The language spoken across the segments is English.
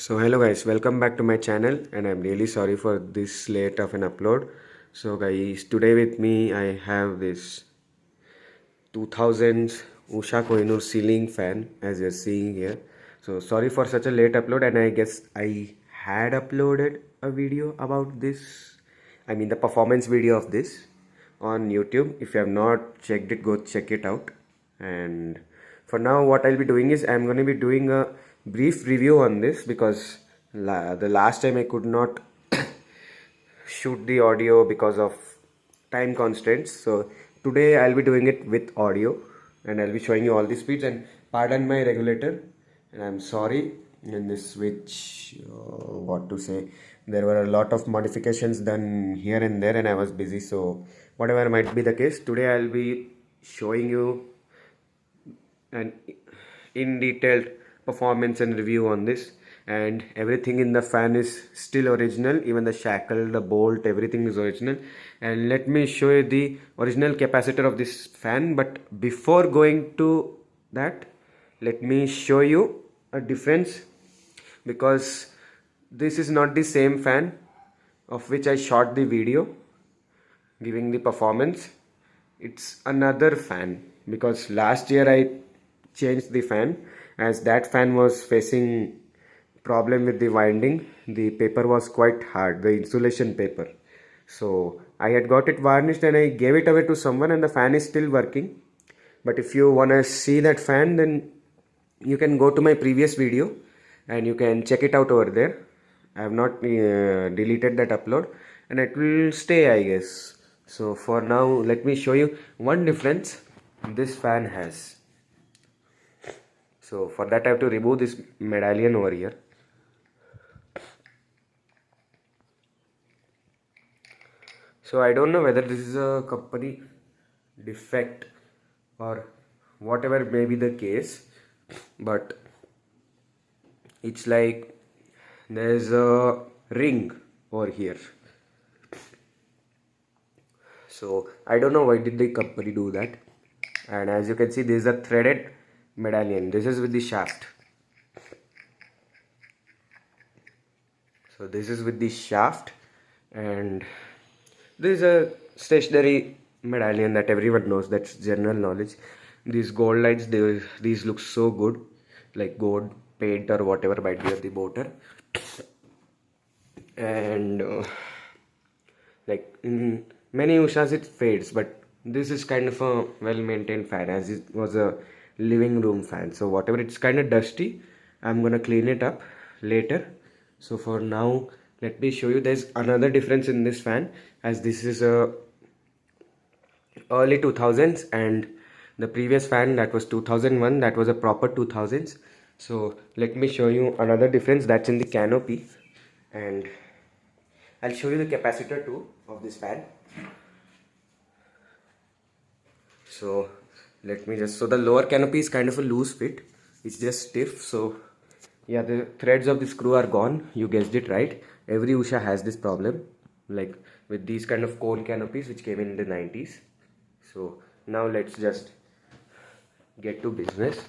So hello guys, welcome back to my channel, and I'm really sorry for this late of an upload. So guys, today with me I have this 2000's Usha Kohinoor ceiling fan as you're seeing here. So sorry for such a late upload, and I guess I had uploaded a video about this, the performance video of this on YouTube. If you have not checked it, go check it out. And for now what I'll be doing is I'm going to be doing a brief review on this because the last time I could not shoot the audio because of time constraints. So today I'll be doing it with audio, and I'll be showing you all the speeds. And pardon my regulator, and I'm sorry. In this switch, what to say, there were a lot of modifications done here and there, and I was busy. So whatever might be the case, today I'll be showing you an in detailed performance and review on this. And everything in the fan is still original, even the shackle, the bolt, everything is original. And let me show you the original capacitor of this fan. But before going to that, let me show you a difference, because this is not the same fan of which I shot the video giving the performance. It's another fan, because last year I changed the fan as that fan was facing problem with the winding. The paper was quite hard, the insulation paper. So I had got it varnished and I gave it away to someone, and the fan is still working. But if you want to see that fan, then you can go to my previous video and you can check it out over there. I have not deleted that upload, and it will stay, I guess. So for now, let me show you one difference this fan has. So for that I have to remove this medallion over here. So I don't know whether this is a company defect or whatever may be the case, but it's like there's a ring over here. So I don't know why did the company do that. And as you can see, this is a threaded medallion. This is with the shaft. So this is with the shaft, and this is a stationary medallion that everyone knows. That's general knowledge. These gold lights, these look so good, like gold paint or whatever might be of the motor. And like in many Ushas it fades, but this is kind of a well-maintained fan, as it was a living room fan. So whatever, it's kind of dusty, I'm gonna clean it up later. So for now, let me show you. There's another difference in this fan, as this is a early 2000s, and the previous fan that was 2001, that was a proper 2000s. So let me show you another difference that's in the canopy, and I'll show you the capacitor too of this fan. So let me just, so the lower canopy is kind of a loose fit, it's just stiff. So yeah, the threads of the screw are gone. You guessed it right. Every Usha has this problem, like with these kind of cone canopies which came in the 90s. So now let's just get to business.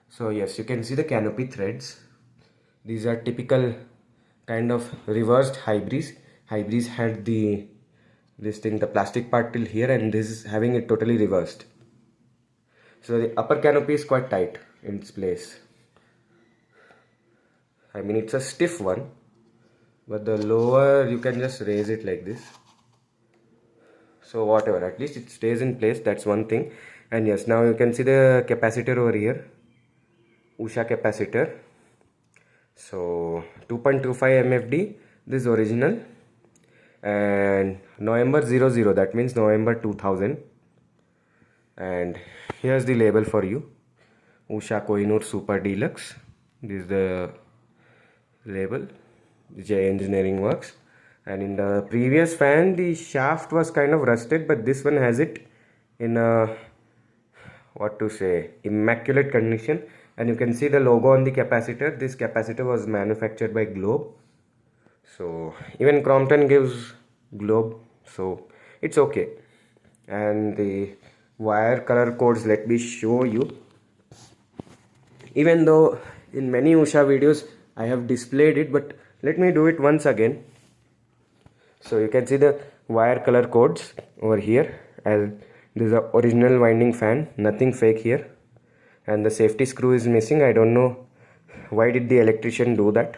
So yes, you can see the canopy threads. These are typical kind of reversed hybrids. Hybrids had the plastic part till here, and this is having it totally reversed. So the upper canopy is quite tight in its place. It's a stiff one, but the lower you can just raise it like this. So whatever, at least it stays in place, that's one thing. And yes, now you can see the capacitor over here, Usha capacitor. So 2.25 MFD, this is original, and November 00, that means November 2000. And here's the label for you, Usha Kohinoor Super Deluxe. This is the label, J Engineering Works. And in the previous fan, the shaft was kind of rusted, but this one has it in a, what to say, immaculate condition. And you can see the logo on the capacitor. This capacitor was manufactured by Globe. So even Crompton gives Globe, so it's okay. And the wire color codes, let me show you. Even though in many Usha videos I have displayed it, but let me do it once again. So you can see the wire color codes over here, and this is the original winding fan, nothing fake here. And the safety screw is missing. I don't know why did the electrician do that.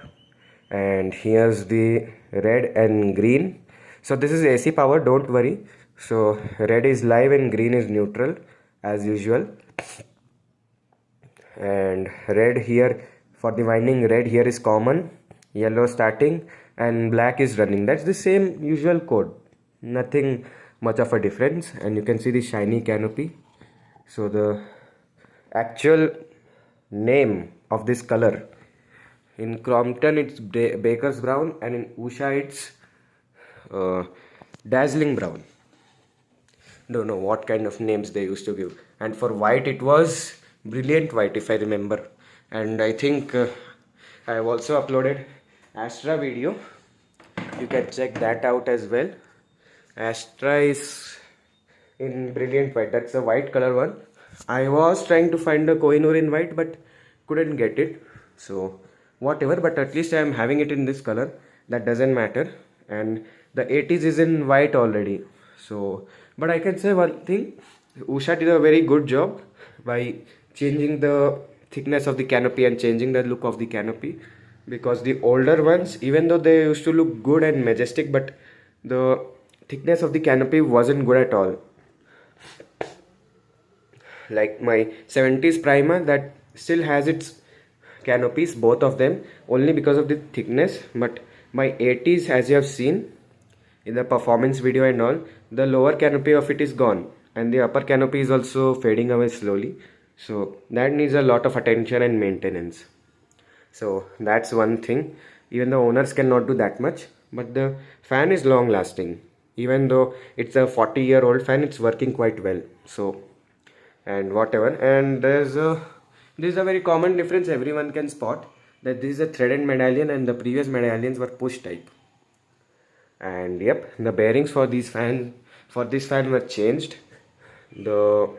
And here's the red and green. So this is AC power, don't worry. So red is live and green is neutral as usual. And red here, for the winding, red here is common, yellow starting, and black is running. That's the same usual code, nothing much of a difference. And you can see the shiny canopy. So the actual name of this color, in Crompton it's Baker's brown, and in Usha it's dazzling brown. Don't know what kind of names they used to give. And for white it was brilliant white, if I remember. And I think I have also uploaded Astra video, you can check that out as well. Astra is in brilliant white, that's a white color one. I was trying to find a Kohinoor in white but couldn't get it, so whatever, but at least I am having it in this color, that doesn't matter. And the 80s is in white already. So but I can say one thing, Usha did a very good job by changing the thickness of the canopy and changing the look of the canopy, because the older ones, even though they used to look good and majestic, but the thickness of the canopy wasn't good at all. Like my 70s Prima, that still has its canopies, both of them, only because of the thickness. But my 80s, as you have seen in the performance video and all, the lower canopy of it is gone, and the upper canopy is also fading away slowly. So that needs a lot of attention and maintenance. So that's one thing. Even the owners cannot do that much, but the fan is long lasting. Even though it's a 40-year-old fan, it's working quite well. So, and whatever. And there's a very common difference everyone can spot, that this is a threaded medallion and the previous medallions were push type. And yep, the bearings for this fan were changed. The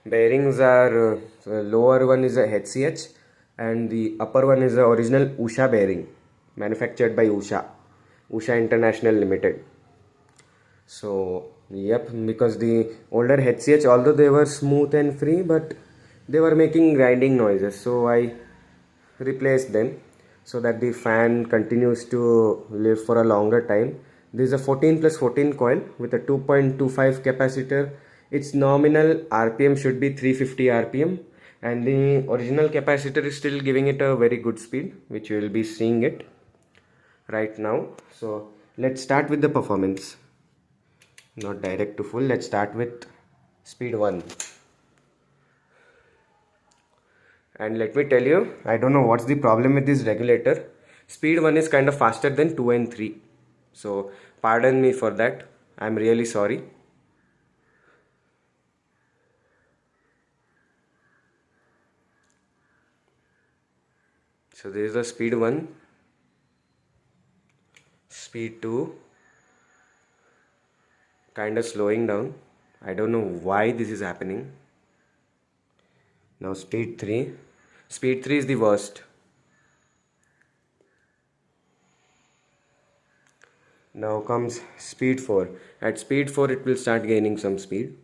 bearings are lower one is a HCH and the upper one is the original Usha bearing, manufactured by Usha International Limited. So yep, because the older HCH, although they were smooth and free, but they were making grinding noises, so I replaced them so that the fan continues to live for a longer time. This is a 14 plus 14 coil with a 2.25 capacitor. Its nominal RPM should be 350 RPM, and the original capacitor is still giving it a very good speed, which you will be seeing it right now. So let's start with the performance, not direct to full. Let's start with speed 1. And let me tell you, I don't know what's the problem with this regulator. Speed 1 is kind of faster than 2 and 3. So pardon me for that. I'm really sorry. So this is the speed 1. Speed 2. Kind of slowing down. I don't know why this is happening. Now speed 3. Speed 3 is the worst. Now comes speed 4. At speed 4 it will start gaining some speed.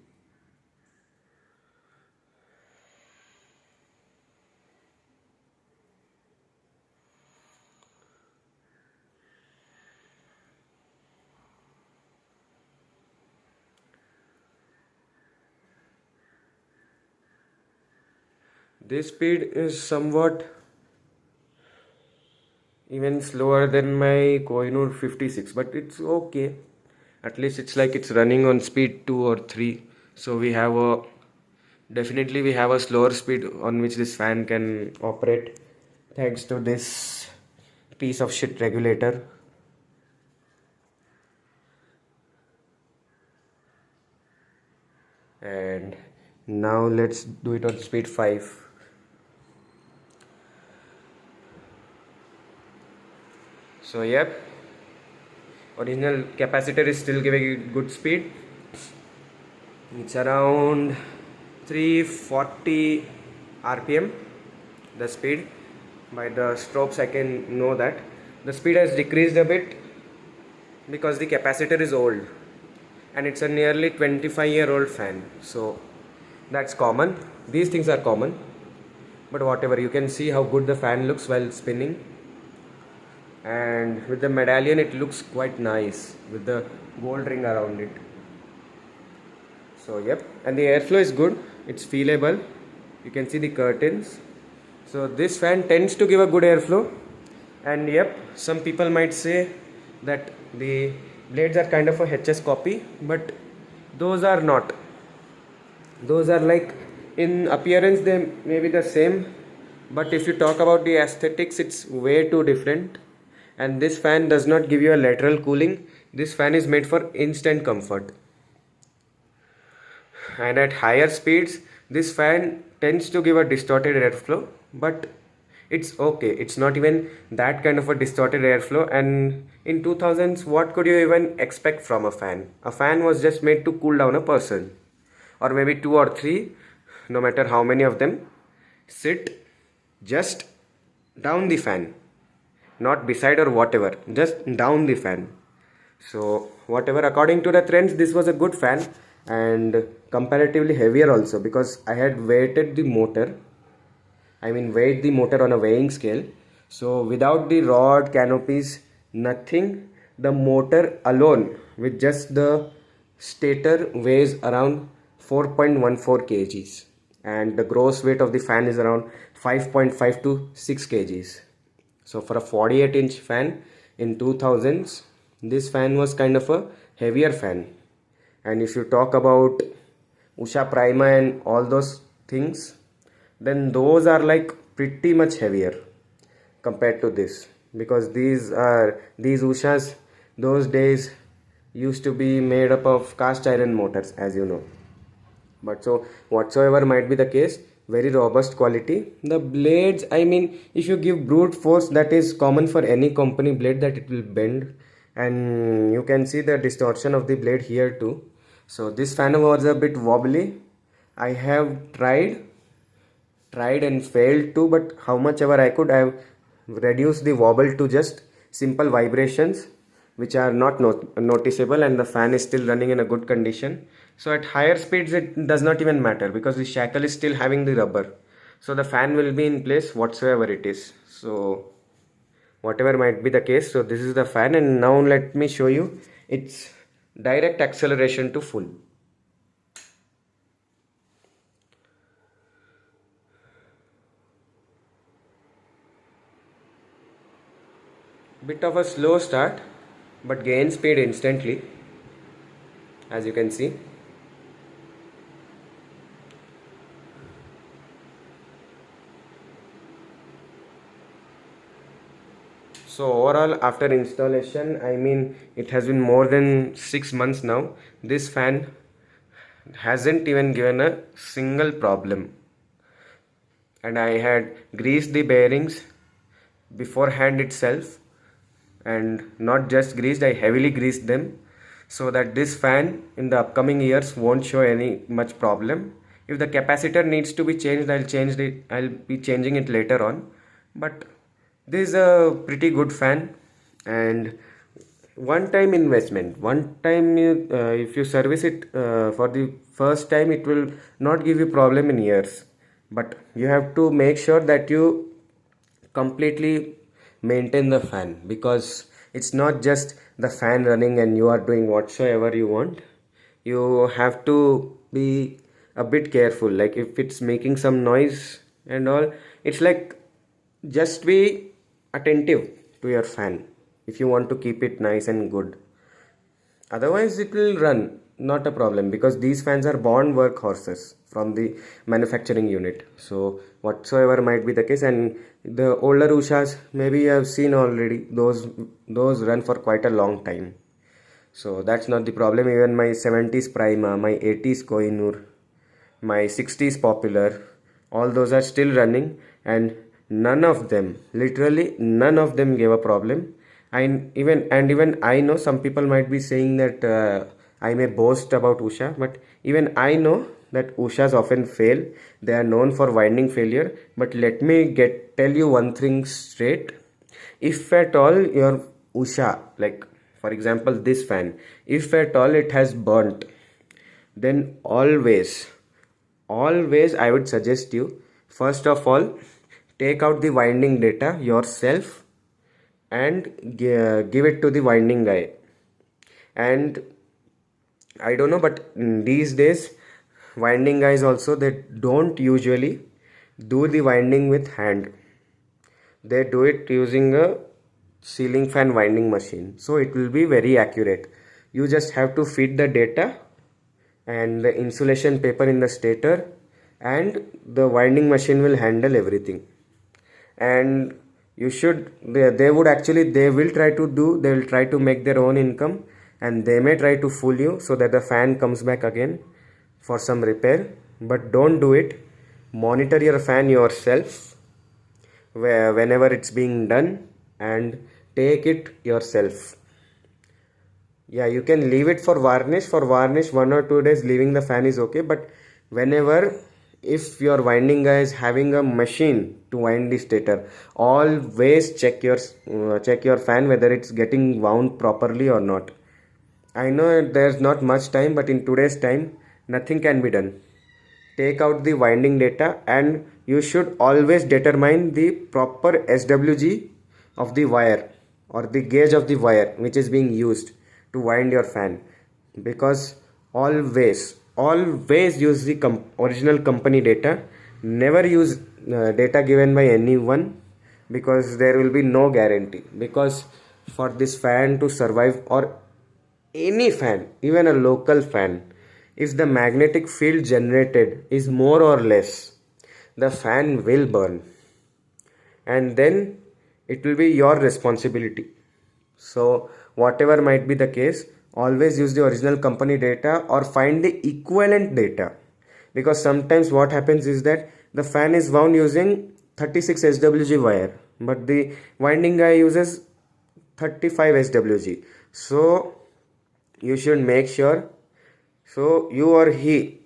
This speed is somewhat even slower than my Kohinoor 56, but it's okay. At least it's like it's running on speed 2 or 3. So we have a slower speed on which this fan can operate, thanks to this piece of shit regulator. And now let's do it on speed 5. So yep, original capacitor is still giving it good speed. It's around 340 RPM the speed. By the strokes I can know that the speed has decreased a bit because the capacitor is old and it's a nearly 25-year-old fan, so that's common. These things are common, but whatever, you can see how good the fan looks while spinning, and with the medallion it looks quite nice with the gold ring around it. So yep, and the airflow is good, it's feelable, you can see the curtains. So this fan tends to give a good airflow, and yep, some people might say that the blades are kind of a HS copy, but those are not. Those are like, in appearance they may be the same, but if you talk about the aesthetics, it's way too different. And this fan does not give you a lateral cooling. This fan is made for instant comfort. And at higher speeds, this fan tends to give a distorted airflow, but it's okay, it's not even that kind of a distorted airflow. And in 2000s, what could you even expect from a fan? A fan was just made to cool down a person, or maybe two or three, no matter how many of them sit just down the fan, not beside or whatever, just down the fan. So whatever, according to the trends, this was a good fan, and comparatively heavier also, because I had weighted the motor, weighed the motor on a weighing scale. So without the rod, canopies, nothing, the motor alone with just the stator weighs around 4.14 kgs, and the gross weight of the fan is around 5.5 to 6 kgs. So for a 48-inch fan in 2000s, this fan was kind of a heavier fan. And if you talk about Usha Prima and all those things, then those are like pretty much heavier compared to this, because these Ushas those days used to be made up of cast iron motors, as you know. But so whatsoever might be the case, very robust quality. The blades, if you give brute force, that is common for any company blade, that it will bend, and you can see the distortion of the blade here too. So this fan was a bit wobbly. I have tried and failed too, but how much ever I could, I have reduced the wobble to just simple vibrations which are not noticeable, and the fan is still running in a good condition. So at higher speeds it does not even matter, because the shackle is still having the rubber, so the fan will be in place whatsoever it is. So whatever might be the case, so this is the fan, and now let me show you its direct acceleration to full. Bit of a slow start, but gain speed instantly, as you can see. So overall, after installation, it has been more than 6 months now, this fan hasn't even given a single problem. And I had greased the bearings beforehand itself, and not just greased, I heavily greased them, so that this fan in the upcoming years won't show any much problem. If the capacitor needs to be changed, I'll be changing it later on. But this is a pretty good fan, and one time investment. One time if you service it for the first time, it will not give you problem in years, but you have to make sure that you completely maintain the fan, because it's not just the fan running and you are doing whatsoever you want. You have to be a bit careful, like if it's making some noise and all, it's like, just be attentive to your fan if you want to keep it nice and good. Otherwise it will run, not a problem, because these fans are born workhorses from the manufacturing unit. So whatsoever might be the case, and the older Ushas, maybe you have seen already, those run for quite a long time. So that's not the problem. Even my 70s Prima, my 80s Kohinoor, my 60s Popular, all those are still running, and none of them, literally none of them gave a problem. Even I know some people might be saying that I may boast about Usha, but even I know that Ushas often fail. They are known for winding failure. But let me get tell you one thing straight. If at all your Usha, like for example this fan, if at all it has burnt, then always I would suggest you, first of all, take out the winding data yourself and give it to the winding guy. And I don't know, but these days winding guys also, they don't usually do the winding with hand. They do it using a ceiling fan winding machine, so it will be very accurate. You just have to feed the data and the insulation paper in the stator, and the winding machine will handle everything. And you should, they will try to make their own income, and they may try to fool you so that the fan comes back again for some repair. But don't do it. Monitor your fan yourself whenever it's being done, and take it yourself. Yeah, you can leave it for varnish. For varnish, 1 or 2 days leaving the fan is okay. But whenever, if your winding guy is having a machine to wind the stator, always check your fan whether it's getting wound properly or not. I know there's not much time, but in today's time, nothing can be done. Take out the winding data, and you should always determine the proper SWG of the wire, or the gauge of the wire which is being used to wind your fan. Because always use the original company data. Never use data given by anyone, because there will be no guarantee. Because for this fan to survive, or any fan, even a local fan, if the magnetic field generated is more or less, the fan will burn, and then it will be your responsibility. So whatever might be the case, always use the original company data or find the equivalent data. Because sometimes what happens is that the fan is wound using 36 SWG wire, but the winding guy uses 35 SWG. So you should make sure, so you or he,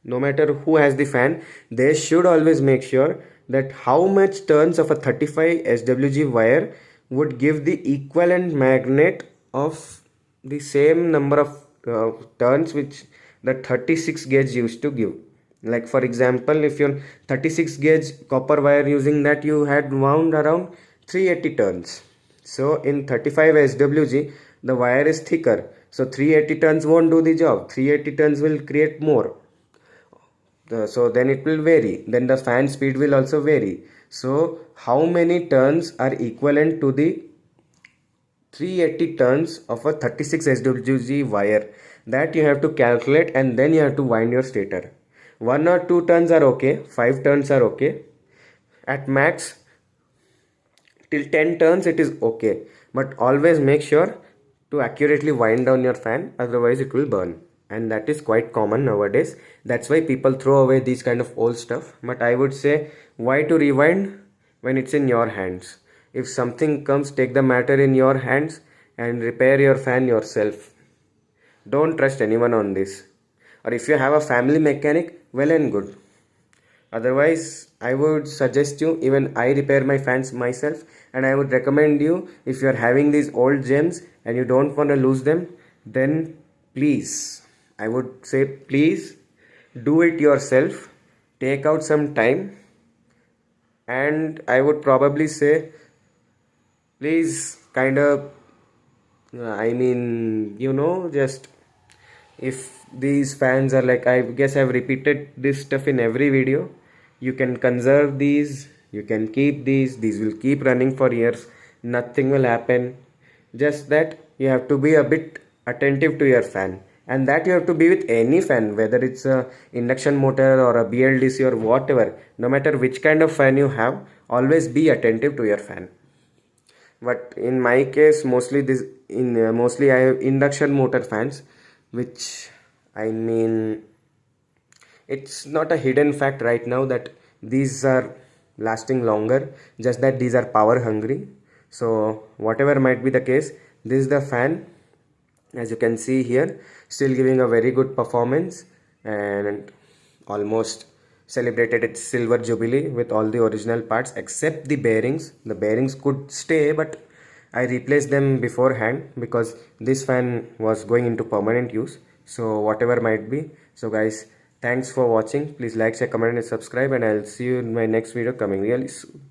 no matter who has the fan, they should always make sure that how much turns of a 35 SWG wire would give the equivalent magnet of the same number of turns which the 36 gauge used to give. Like for example, if your 36 gauge copper wire, using that you had wound around 380 turns. So in 35 SWG, the wire is thicker. So 380 turns won't do the job. 380 turns will create more. So then it will vary. Then the fan speed will also vary. So how many turns are equivalent to the 380 turns of a 36 SWG wire? That you have to calculate, and then you have to wind your stator. 1 or 2 turns are okay. 5 turns are okay. At max, till 10 turns it is okay. But always make sure to accurately wind down your fan, otherwise it will burn. And that is quite common nowadays. That's why people throw away these kind of old stuff. But I would say, why to rewind when it's in your hands? If something comes, take the matter in your hands and repair your fan yourself. Don't trust anyone on this. Or if you have a family mechanic, well and good. Otherwise, I would suggest you, even I repair my fans myself, and I would recommend you, if you are having these old gems and you don't want to lose them, then please, I would say, please do it yourself. Take out some time, and I would probably say, please kind of, just, if these fans are like, I guess I've repeated this stuff in every video, you can conserve these, you can keep these will keep running for years, nothing will happen. Just that you have to be a bit attentive to your fan, and that you have to be with any fan, whether it's a induction motor or a BLDC or whatever. No matter which kind of fan you have, always be attentive to your fan. But in my case, mostly I have induction motor fans, which, it's not a hidden fact right now that these are lasting longer, just that these are power hungry. So whatever might be the case, this is the fan, as you can see here, still giving a very good performance, and almost celebrated its silver jubilee with all the original parts except the bearings. The bearings could stay, but I replaced them beforehand because this fan was going into permanent use. So whatever might be. So guys, thanks for watching. Please like, share, comment and subscribe, and I'll see you in my next video coming really soon.